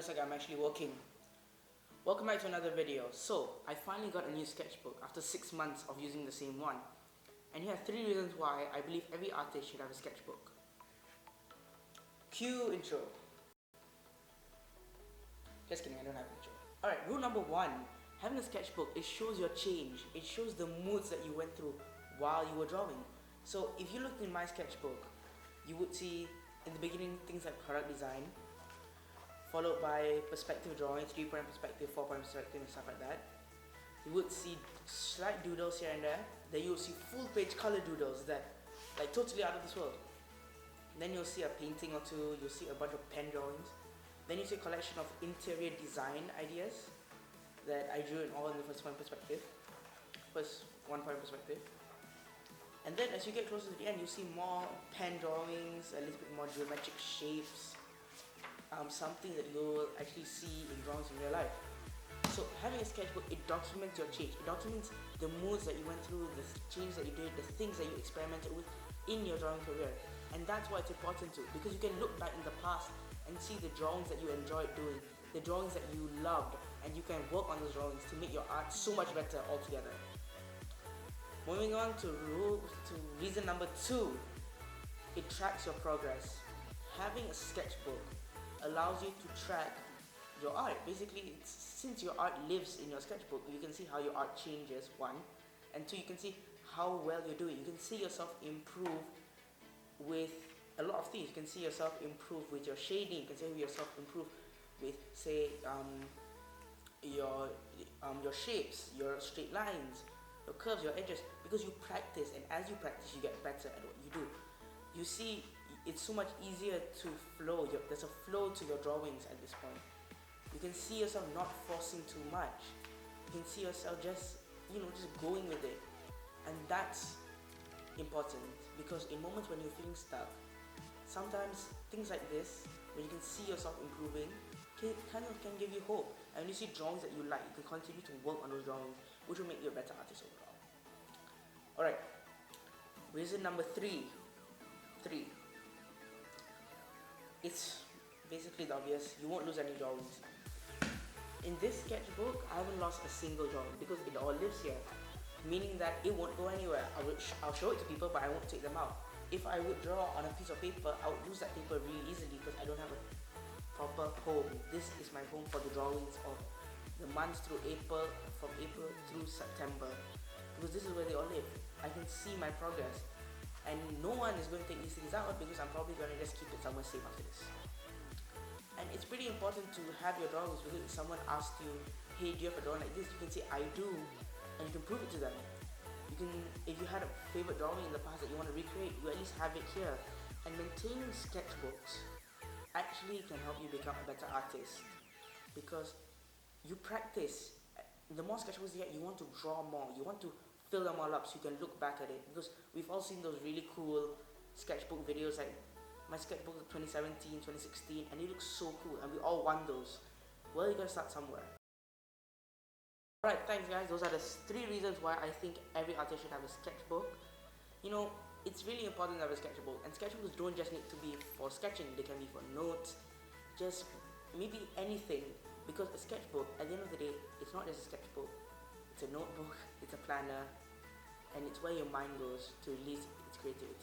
looks like I'm actually working. Welcome back to another video. So, I finally got a new sketchbook after 6 months of using the same one. And here are 3 reasons why I believe every artist should have a sketchbook. Cue intro. Just kidding, I don't have an intro. Alright, rule number 1. Having a sketchbook, it shows your change. It shows the moods that you went through while you were drawing. So, if you looked in my sketchbook, you would see in the beginning things like product design, followed by perspective drawing, 3-point perspective, 4-point perspective and stuff like that. You would see slight doodles here and there. Then you will see full page color doodles that like totally out of this world. Then you'll see a painting or two, you'll see a bunch of pen drawings. Then you see a collection of interior design ideas that I drew in all in the first 1-point perspective. And then as you get closer to the end, you see more pen drawings, a little bit more geometric shapes, something that you'll actually see in drawings in real life. So having a sketchbook, it documents your change. It documents the moods that you went through, the changes that you did, the things that you experimented with in your drawing career. And that's why it's important too, because you can look back in the past and see the drawings that you enjoyed doing, the drawings that you loved, and you can work on those drawings to make your art so much better altogether. Moving on to reason number 2, it tracks your progress. Having a sketchbook allows you to track your art. Basically, since your art lives in your sketchbook, you can see how your art changes, 1, and 2, you can see how well you're doing. You can see yourself improve with a lot of things. You can see yourself improve with your shading. You can see yourself improve with, say, your shapes, your straight lines, your curves, your edges, because you practice, and as you practice, you get better at what you do. You see, it's so much easier to flow. There's a flow to your drawings at this point. You can see yourself not forcing too much. You can see yourself just going with it. And that's important, because in moments when you're feeling stuck, sometimes things like this, when you can see yourself improving, can give you hope. And when you see drawings that you like, you can continue to work on those drawings, which will make you a better artist overall. Alright, reason number 3. It's basically the obvious. You won't lose any drawings. In this sketchbook, I haven't lost a single drawing because it all lives here, meaning that it won't go anywhere. I'll show it to people, but I won't take them out. If I would draw on a piece of paper, I would lose that paper really easily because I don't have a proper home. This is my home for the drawings of the months from April through September, because this is where they all live. I can see my progress, and no one is going to take these things out because I'm probably going to just keep it somewhere safe after this. And it's pretty important to have your drawings, because if someone asks you, hey, do you have a drawing like this, you can say, I do, and you can prove it to them. You can, if you had a favorite drawing in the past that you want to recreate, you at least have it here. And maintaining sketchbooks actually can help you become a better artist, because you practice. The more sketchbooks you get, you want to draw more, you want to fill them all up so you can look back at it, because we've all seen those really cool sketchbook videos, like my sketchbook of 2017, 2016, and it looks so cool, and we all want those. Well, you gotta start somewhere. Alright, thanks guys. Those are the 3 reasons why I think every artist should have a sketchbook. It's really important to have a sketchbook, and sketchbooks don't just need to be for sketching, they can be for notes, just maybe anything, because a sketchbook, at the end of the day, it's not just a sketchbook, it's a notebook, it's a planner, and it's where your mind goes to release its creativity.